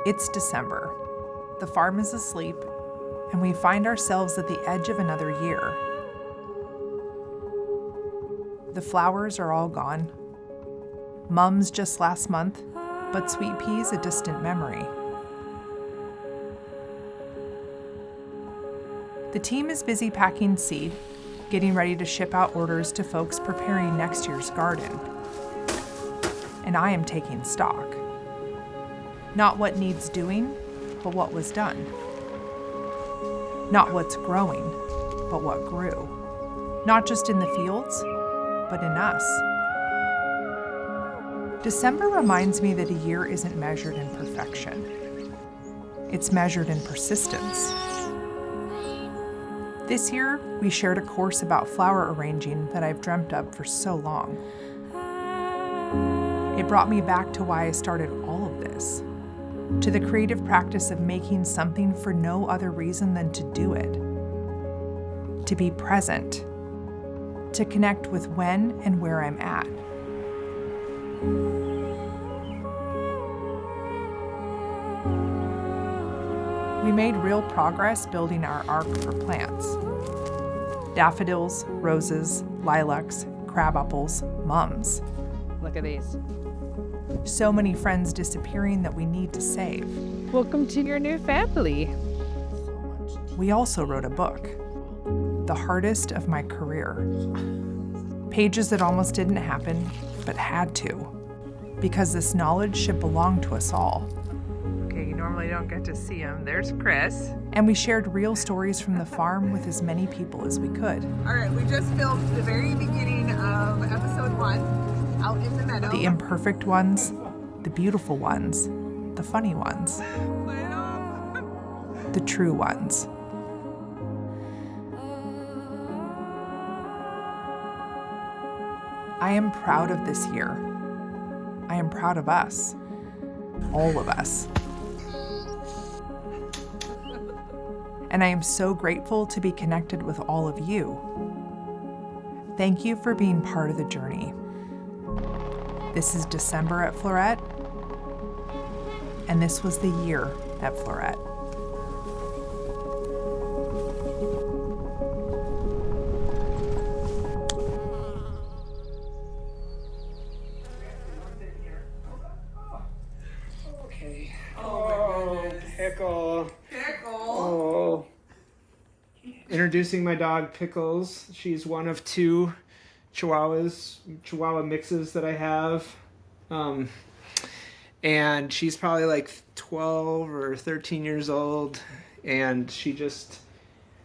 It's December. The farm is asleep, and we find ourselves at the edge of another year. The flowers are all gone. Mums just last month, but sweet peas a distant memory. The team is busy packing seed, getting ready to ship out orders to folks preparing next year's garden. And I am taking stock. Not what needs doing, but what was done. Not what's growing, but what grew. Not just in the fields, but in us. December reminds me that a year isn't measured in perfection. It's measured in persistence. This year, we shared a course about flower arranging that I've dreamt of for so long. It brought me back to why I started all of this, to the creative practice of making something for no other reason than to do it, to be present, to connect with when and where I'm at. We made real progress building our ark for plants. Daffodils, roses, lilacs, crabapples, mums. Look at these. So many friends disappearing that we need to save. Welcome to your new family. We also wrote a book, the hardest of my career. Pages that almost didn't happen, but had to, because this knowledge should belong to us all. Okay, you normally don't get to see him. There's Chris. And we shared real stories from the farm with as many people as we could. All right, we just filmed the very beginning of episode 1 out in the meadow. The imperfect ones, the beautiful ones, the funny ones, the true ones. I am proud of this year. I am proud of us, all of us. And I am so grateful to be connected with all of you. Thank you for being part of the journey. This is December at Floret, and this was the year at Floret. Okay. Oh, Pickle. Oh. Introducing my dog Pickles. She's one of 2 Chihuahua mixes that I have. And she's probably like 12 or 13 years old. And she just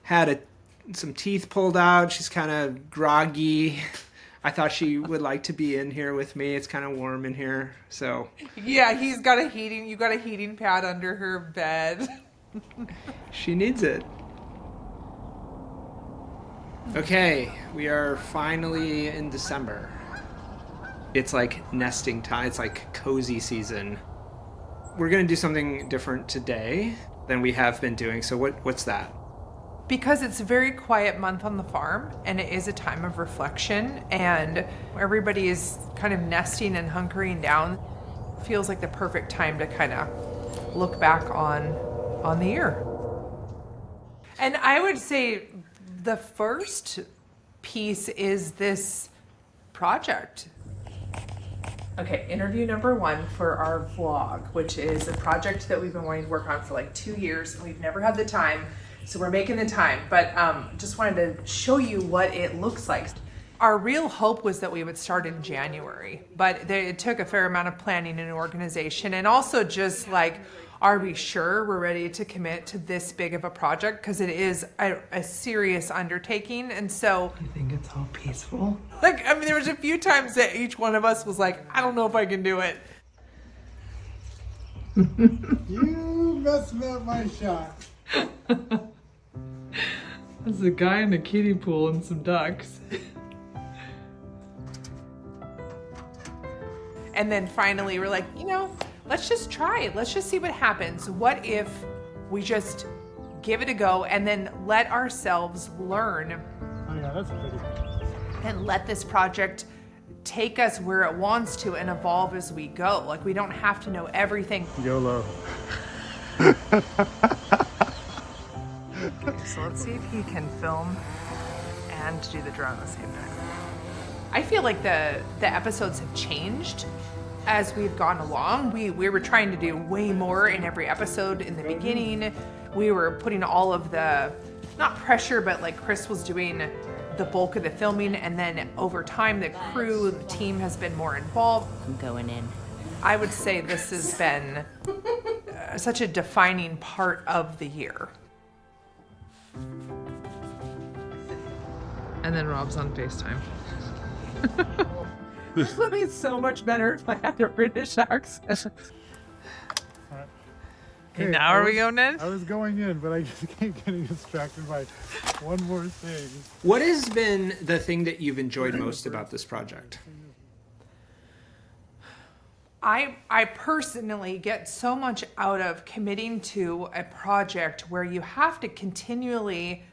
had some teeth pulled out. She's kind of groggy. I thought she would like to be in here with me. It's kind of warm in here, so. Yeah, you got a heating pad under her bed. She needs it. Okay, we are finally in December. It's like nesting time. It's like cozy season. We're gonna do something different today than we have been doing. So what's that? Because it's a very quiet month on the farm, and it is a time of reflection, and everybody is kind of nesting and hunkering down. Feels like the perfect time to kind of look back on the year. And I would say the first piece is this project. Okay, interview number 1 for our vlog, which is a project that we've been wanting to work on for like 2 years, and we've never had the time, so we're making the time. But just wanted to show you what it looks like. Our real hope was that we would start in January, but it took a fair amount of planning and organization, and also just like, are we sure we're ready to commit to this big of a project? Because it is a serious undertaking. And so, you think it's all peaceful? Like, I mean, there was a few times that each one of us was like, I don't know if I can do it. You messed up my shot. There's a guy in a kiddie pool and some ducks. And then finally we're like, let's just try it. Let's just see what happens. What if we just give it a go and then let ourselves learn? Oh yeah, that's pretty. And let this project take us where it wants to and evolve as we go. Like, we don't have to know everything. YOLO. Okay, so let's see if he can film and do the drone at the same time. I feel like the episodes have changed as we've gone along. We were trying to do way more in every episode in the beginning. We were putting all of the, not pressure, but like Chris was doing the bulk of the filming, and then over time the crew, the team has been more involved. I'm going in. I would say this has been such a defining part of the year. And then Rob's on FaceTime. This would be so much better if I had a British accent. Okay, now are we going in? I was going in, but I just keep getting distracted by one more thing. What has been the thing that you've enjoyed most about this project? I personally get so much out of committing to a project where you have to continually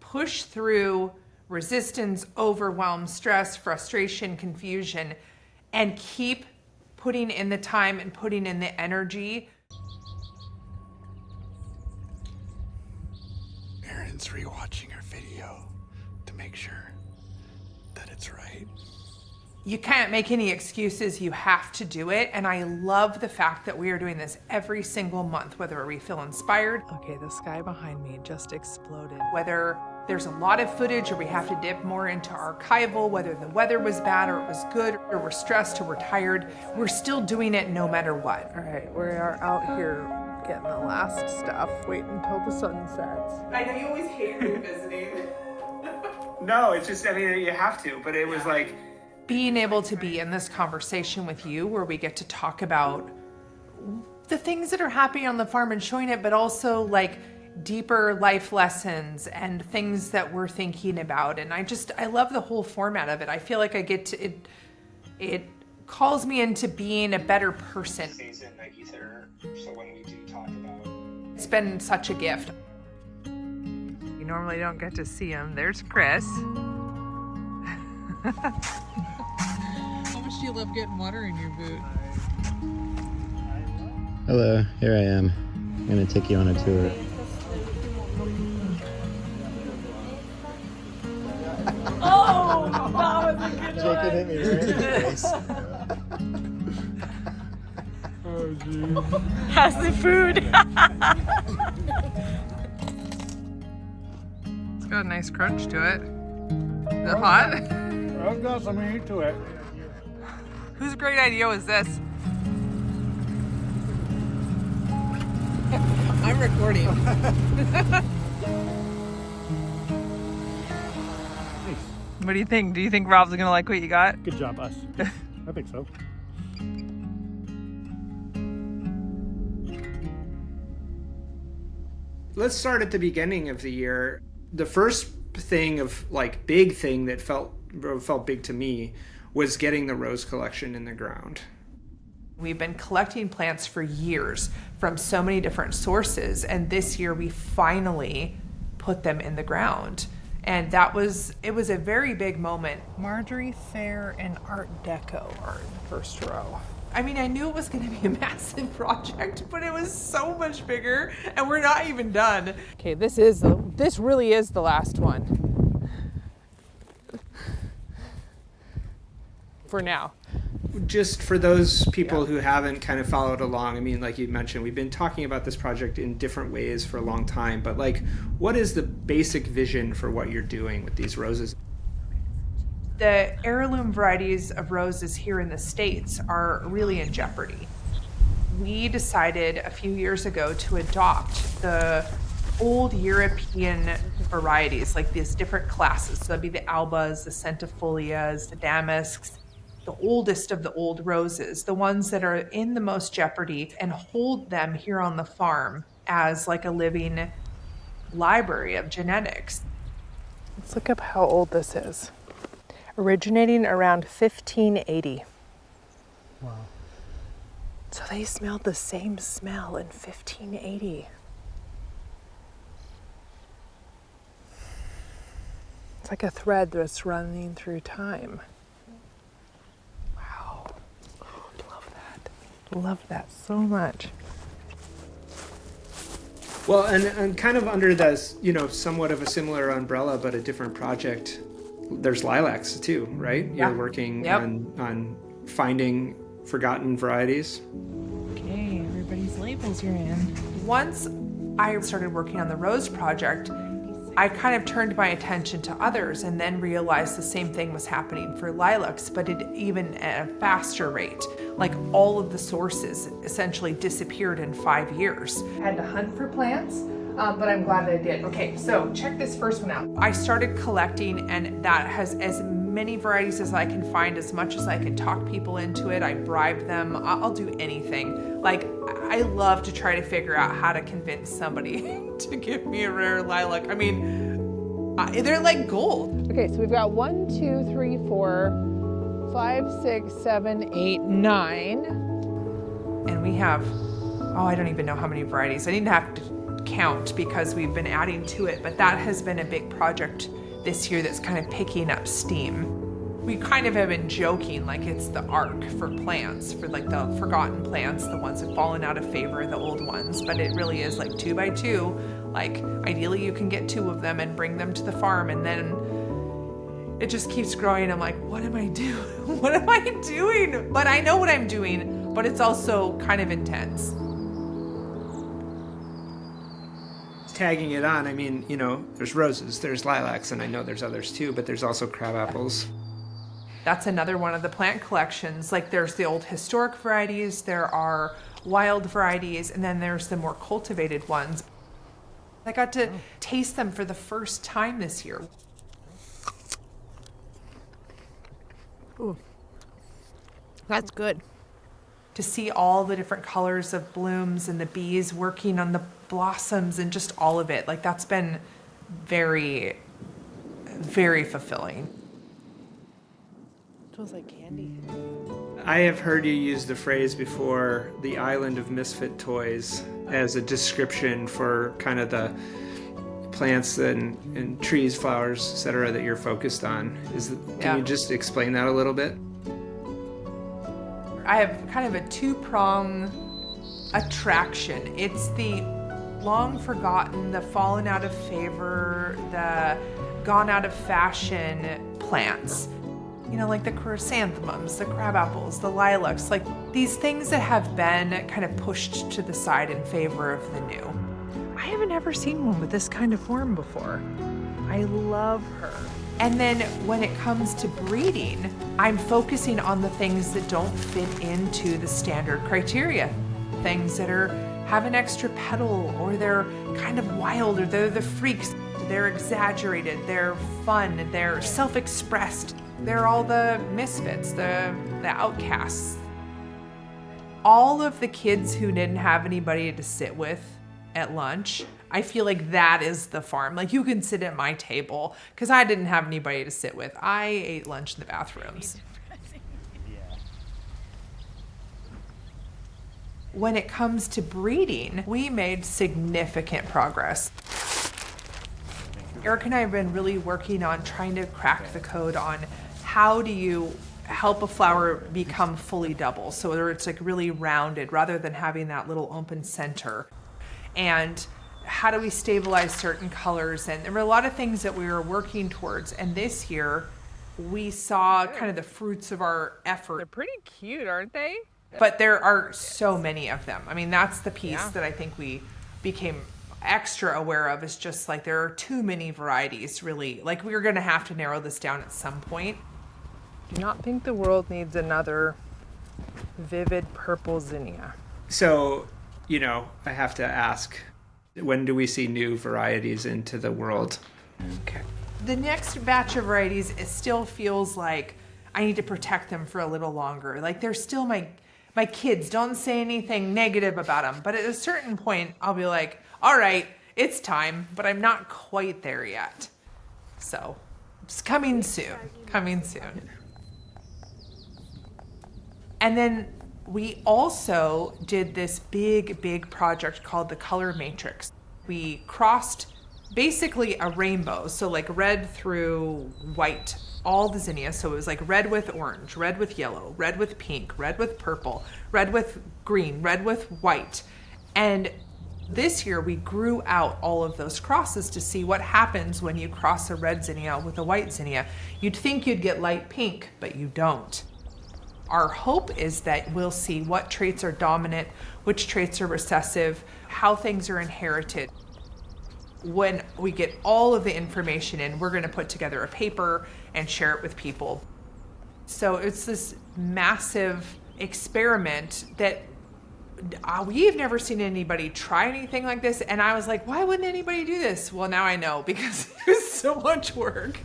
push through resistance, overwhelm, stress, frustration, confusion, and keep putting in the time and putting in the energy. Erin's rewatching her video to make sure that it's right. You can't make any excuses, you have to do it. And I love the fact that we are doing this every single month, whether we feel inspired, Okay, the sky behind me just exploded. whether there's a lot of footage or we have to dip more into archival, whether the weather was bad or it was good, or we're stressed or we're tired, we're still doing it no matter what. All right, we are out here getting the last stuff. Wait until the sun sets. I know you always hate revisiting. No, it's just, I mean, you have to, but it was like, Being able to be in this conversation with you where we get to talk about the things that are happening on the farm and showing it, but also like deeper life lessons and things that we're thinking about. And I love the whole format of it. I feel like I get to, it calls me into being a better person. stays in the ether, so when we do talk about It's been such a gift. You normally don't get to see him. There's Chris. How much do you love getting water in your boot? Hello, here I am. I'm gonna take you on a tour. Jake hit me right in the face. Oh, geez. How's the food? It's got a nice crunch to it. Is it hot? I've got some heat to it. Whose great idea was this? I'm recording. What do you think? Do you think Rob's gonna like what you got? Good job, us. I think so. let's start at the beginning of the year. The first thing of like big thing that felt big to me was getting the rose collection in the ground. We've been collecting plants for years from so many different sources, and this year we finally put them in the ground. And it was a very big moment. Marjorie Fair and Art Deco are in the first row. I mean, I knew it was going to be a massive project, but it was so much bigger, and we're not even done. Okay, this really is the last one. For now. Just for those people who haven't kind of followed along, I mean, like you mentioned, we've been talking about this project in different ways for a long time, but like, what is the basic vision for what you're doing with these roses? The heirloom varieties of roses here in the States are really in jeopardy. We decided a few years ago to adopt the old European varieties, like these different classes. So that'd be the albas, the centifolias, the damasks, the oldest of the old roses, the ones that are in the most jeopardy, and hold them here on the farm as like a living library of genetics. Let's look up how old this is. Originating around 1580. Wow. So they smelled the same smell in 1580. It's like a thread that's running through time. Wow. Oh, love that. Love that so much. Well, and kind of under this, somewhat of a similar umbrella, but a different project, there's lilacs too, right? Yeah. You're working Yep. on finding forgotten varieties. Okay, everybody's labels you're in. Once I started working on the rose project, I kind of turned my attention to others and then realized the same thing was happening for lilacs, but it even at a faster rate. Like all of the sources essentially disappeared in 5 years. I had to hunt for plants, but I'm glad I did. Okay, so check this first one out. I started collecting, and that has as many varieties as I can find, as much as I can talk people into it. I bribe them. I'll do anything. Like, I love to try to figure out how to convince somebody to give me a rare lilac. I mean, they're like gold. Okay, so we've got 1, 2, 3, 4, 5, 6, 7, 8, 9. And we have, I don't even know how many varieties. I didn't have to count because we've been adding to it, but that has been a big project this year that's kind of picking up steam. We kind of have been joking like it's the ark for plants, for like the forgotten plants, the ones that have fallen out of favor, the old ones, but it really is like 2 by 2. Like ideally you can get 2 of them and bring them to the farm, and then it just keeps growing. I'm like, what am I doing? What am I doing? But I know what I'm doing, but it's also kind of intense. Tagging it on, I mean, there's roses, there's lilacs, and I know there's others too, but there's also crabapples. That's another one of the plant collections. Like there's the old historic varieties, there are wild varieties, and then there's the more cultivated ones. I got to taste them for the first time this year. Ooh, that's good. To see all the different colors of blooms and the bees working on the blossoms and just all of it, like that's been very, very fulfilling. Smells like candy. I have heard you use the phrase before, the island of misfit toys, as a description for kind of the plants and trees, flowers, etc. that you're focused on. Can you just explain that a little bit? I have kind of a 2-prong attraction. It's the long forgotten, the fallen out of favor, the gone out of fashion plants. Like the chrysanthemums, the crabapples, the lilacs, like these things that have been kind of pushed to the side in favor of the new. I haven't ever seen one with this kind of form before. I love her. And then when it comes to breeding, I'm focusing on the things that don't fit into the standard criteria. Things that have an extra petal, or they're kind of wild, or they're the freaks. They're exaggerated, they're fun, they're self-expressed. They're all the misfits, the outcasts. All of the kids who didn't have anybody to sit with at lunch, I feel like that is the farm. Like you can sit at my table because I didn't have anybody to sit with. I ate lunch in the bathrooms. When it comes to breeding, we made significant progress. Eric and I have been really working on trying to crack the code on how do you help a flower become fully double, so whether it's like really rounded rather than having that little open center. And how do we stabilize certain colors? And there were a lot of things that we were working towards. And this year, we saw kind of the fruits of our effort. They're pretty cute, aren't they? But there are so many of them. I mean, that's the piece that I think we became extra aware of, is just like there are too many varieties, really. Like we were going to have to narrow this down at some point. Do not think the world needs another vivid purple zinnia. So, I have to ask, when do we see new varieties into the world? Okay. The next batch of varieties, it still feels like I need to protect them for a little longer. Like they're still my kids. Don't say anything negative about them. But at a certain point, I'll be like, all right, it's time, but I'm not quite there yet. So it's coming soon, And then we also did this big project called the Color Matrix. We crossed basically a rainbow, so like red through white, all the zinnias. So it was like red with orange, red with yellow, red with pink, red with purple, red with green, red with white. And This year, we grew out all of those crosses to see what happens when you cross a red zinnia with a white zinnia. You'd think you'd get light pink, but you don't. Our hope is that we'll see what traits are dominant, which traits are recessive, how things are inherited. When we get all of the information in, we're going to put together a paper and share it with people. So it's this massive experiment that we've never seen anybody try anything like this. And I was like, why wouldn't anybody do this? Well, now I know, because it was so much work.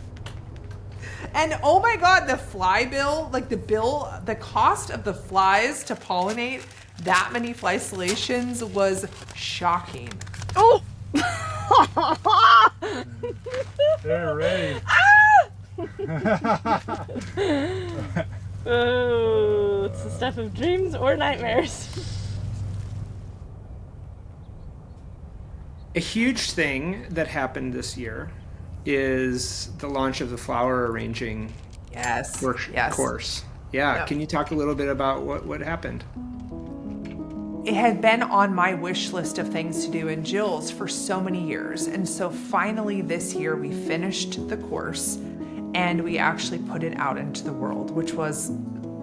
And oh my God, the fly bill, the cost of the flies to pollinate that many flycellations was shocking. Oh! They're ready. Oh, it's the stuff of dreams or nightmares. A huge thing that happened this year is the launch of the flower arranging course. Yeah, Yep. Can you talk a little bit about what happened? It had been on my wish list of things to do in Jill's for so many years. And so finally this year we finished the course and we actually put it out into the world, which was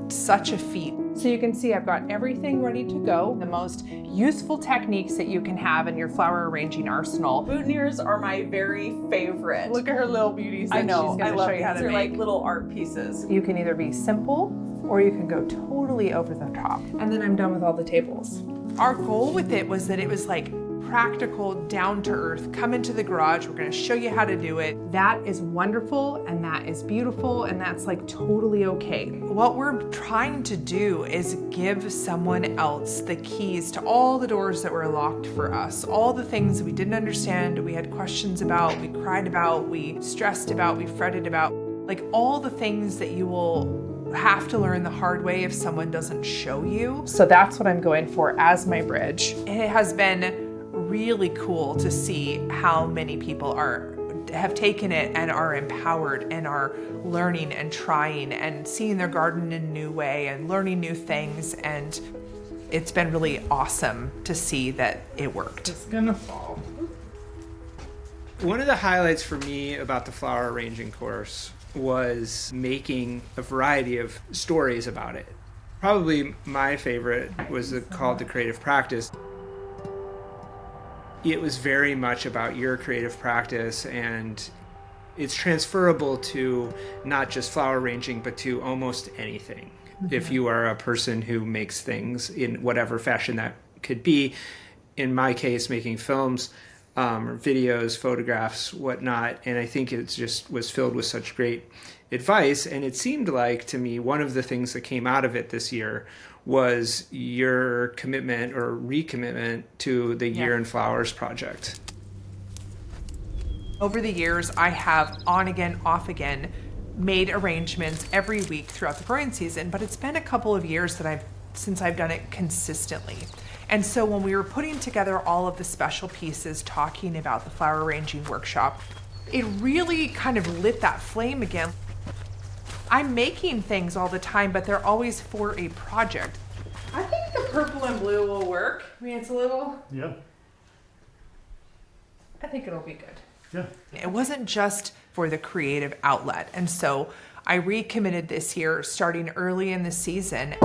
such a feat. So you can see I've got everything ready to go. The most useful techniques that you can have in your flower arranging arsenal. Boutonnieres are my very favorite. Look at her little beauties that I know, she's going I to love show you how to these. make. They're like little art pieces. You can either be simple or you can go totally over the top. And then I'm done with all the tables. Our goal with it was that it was like practical, down to earth, come into the garage, we're gonna show you how to do it. That is wonderful and that is beautiful and that's like totally okay. What we're trying to do is give someone else the keys to all the doors that were locked for us, all the things we didn't understand, we had questions about, we cried about, we stressed about, we fretted about, like all the things that you will have to learn the hard way if someone doesn't show you. So that's what I'm going for as my bridge. It has been really cool to see how many people have taken it and are empowered and are learning and trying and seeing their garden in a new way and learning new things, and it's been really awesome to see that it worked. It's gonna fall. One of the highlights for me about the flower arranging course was making a variety of stories about it. Probably my favorite was called The Creative Practice. It was very much about your creative practice, and it's transferable to not just flower arranging, but to almost anything. Mm-hmm. If you are a person who makes things in whatever fashion that could be, in my case, making films, or videos, photographs, whatnot. And I think it just was filled with such great advice. And it seemed like, to me, one of the things that came out of it this year was your commitment or recommitment to the Year in Flowers project. Over the years, I have on again, off again, made arrangements every week throughout the growing season, but it's been a couple of years since I've done it consistently. And so when we were putting together all of the special pieces talking about the flower arranging workshop, it really kind of lit that flame again. I'm making things all the time, but they're always for a project. I think the purple and blue will work. I mean, it's a little... Yeah. I think it'll be good. Yeah. It wasn't just for the creative outlet. And so I recommitted this year, starting early in the season.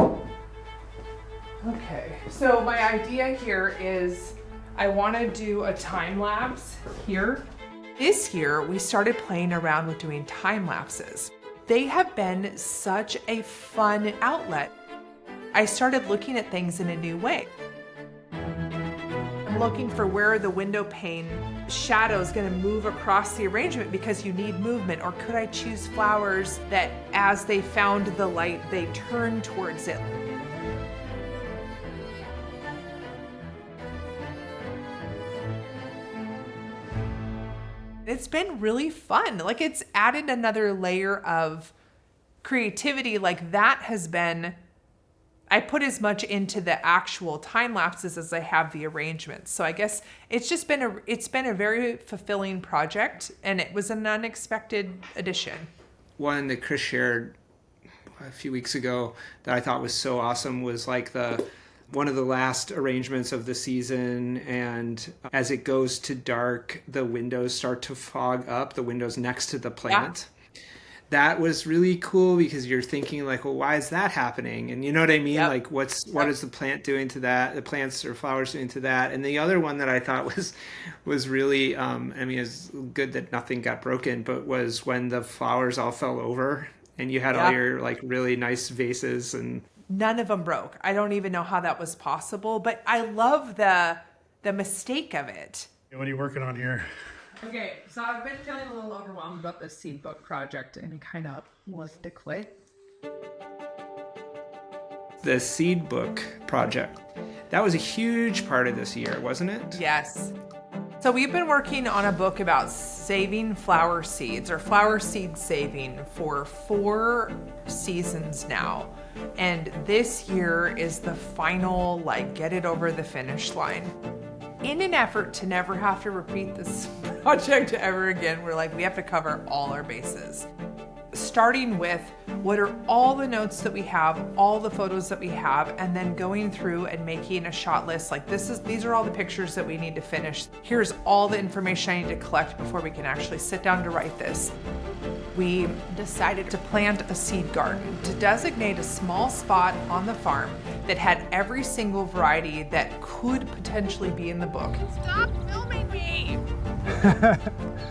Okay, so my idea here is I want to do a time lapse here. This year, we started playing around with doing time lapses. They have been such a fun outlet. I started looking at things in a new way. I'm looking for where the window pane shadow is going to move across the arrangement because you need movement, or could I choose flowers that as they found the light, they turned towards it. It's been really fun. Like, it's added another layer of creativity. Like, that has been, I put as much into the actual time lapses as I have the arrangements. So I guess it's just been a very fulfilling project, and it was an unexpected addition. One that Chris shared a few weeks ago that I thought was so awesome was like the one of the last arrangements of the season, and as it goes to dark, the windows start to fog up, the windows next to the plant. Yeah. That was really cool because you're thinking like, well, why is that happening? And you know what I mean? Yep. Like what is the plant doing to that? The plants or flowers doing to that? And the other one that I thought was really, I mean, it's good that nothing got broken, but was when the flowers all fell over and you had all your like really nice vases and none of them broke. I don't even know how that was possible, but I love the mistake of it. What are you working on here? Okay, so I've been feeling a little overwhelmed about the seed book project and kind of wanted to quit. The seed book project. That was a huge part of this year, wasn't it? Yes. So we've been working on a book about saving flower seeds or flower seed saving for 4 seasons now. And this year is the final, like, get it over the finish line. In an effort to never have to repeat this project ever again, we're like, we have to cover all our bases. Starting with what are all the notes that we have, all the photos that we have, and then going through and making a shot list. Like these are all the pictures that we need to finish. Here's all the information I need to collect before we can actually sit down to write this. We decided to plant a seed garden to designate a small spot on the farm that had every single variety that could potentially be in the book. Stop filming me!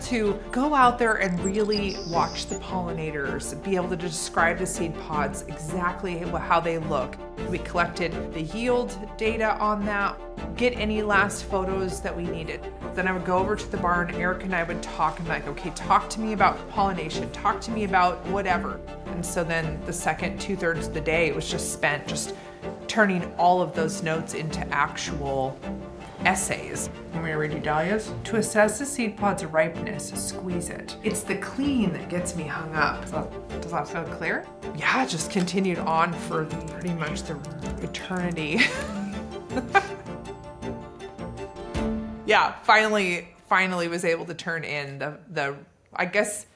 To go out there and really watch the pollinators, be able to describe the seed pods, exactly how they look. We collected the yield data on that, get any last photos that we needed. Then I would go over to the barn, Eric and I would talk and be like, okay, talk to me about pollination, talk to me about whatever. And so then the second 2/3 of the day was just spent just turning all of those notes into actual essays. Want me to read you Dahlia's? To assess the seed pod's ripeness, squeeze it. It's the clean that gets me hung up. Does that feel clear? Yeah, it just continued on for pretty much the eternity. Yeah, finally was able to turn in the I guess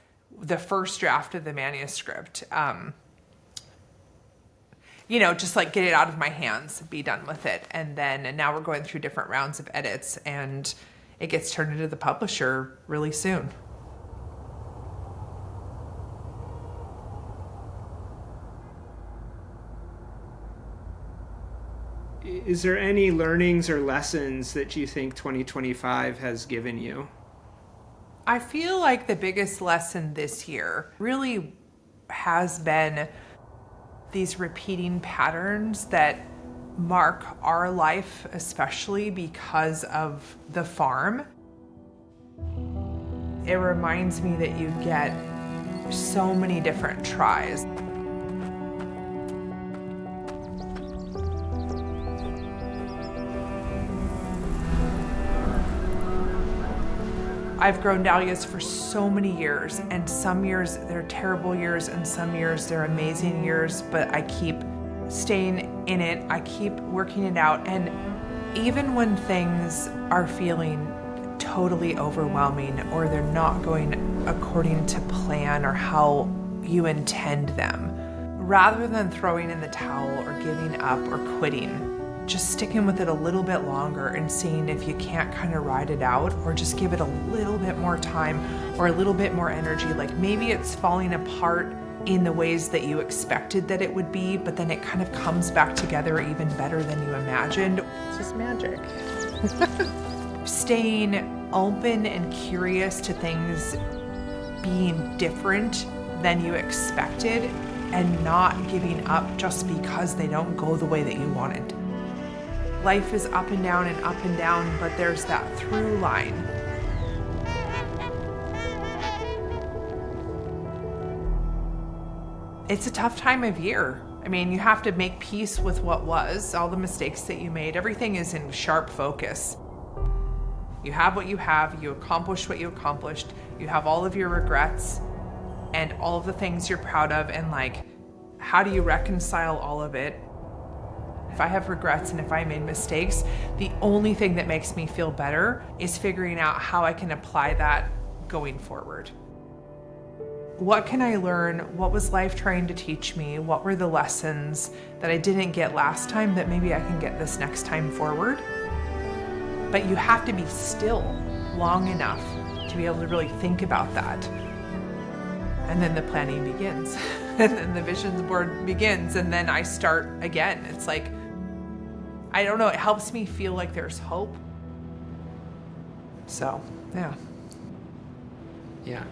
the first draft of the manuscript. You know, just like get it out of my hands, be done with it. And now we're going through different rounds of edits and it gets turned into the publisher really soon. Is there any learnings or lessons that you think 2025 has given you? I feel like the biggest lesson this year really has been these repeating patterns that mark our life, especially because of the farm. It reminds me that you get so many different tries. I've grown dahlias for so many years, and some years they're terrible years and some years they're amazing years, but I keep staying in it, I keep working it out, and even when things are feeling totally overwhelming or they're not going according to plan or how you intend them, rather than throwing in the towel or giving up or quitting, just sticking with it a little bit longer and seeing if you can't kind of ride it out or just give it a little bit more time or a little bit more energy. Like maybe it's falling apart in the ways that you expected that it would be, but then it kind of comes back together even better than you imagined. It's just magic. Staying open and curious to things being different than you expected and not giving up just because they don't go the way that you wanted. Life is up and down, but there's that through line. It's a tough time of year. I mean, you have to make peace with what was, all the mistakes that you made. Everything is in sharp focus. You have what you have, you accomplished what you accomplished, you have all of your regrets and all of the things you're proud of, and like, how do you reconcile all of it? If I have regrets and if I made mistakes, the only thing that makes me feel better is figuring out how I can apply that going forward. What can I learn? What was life trying to teach me? What were the lessons that I didn't get last time that maybe I can get this next time forward? But you have to be still long enough to be able to really think about that. And then the planning begins. And then the visions board begins. And then I start again. It's like, I don't know, it helps me feel like there's hope. So, yeah. Yeah.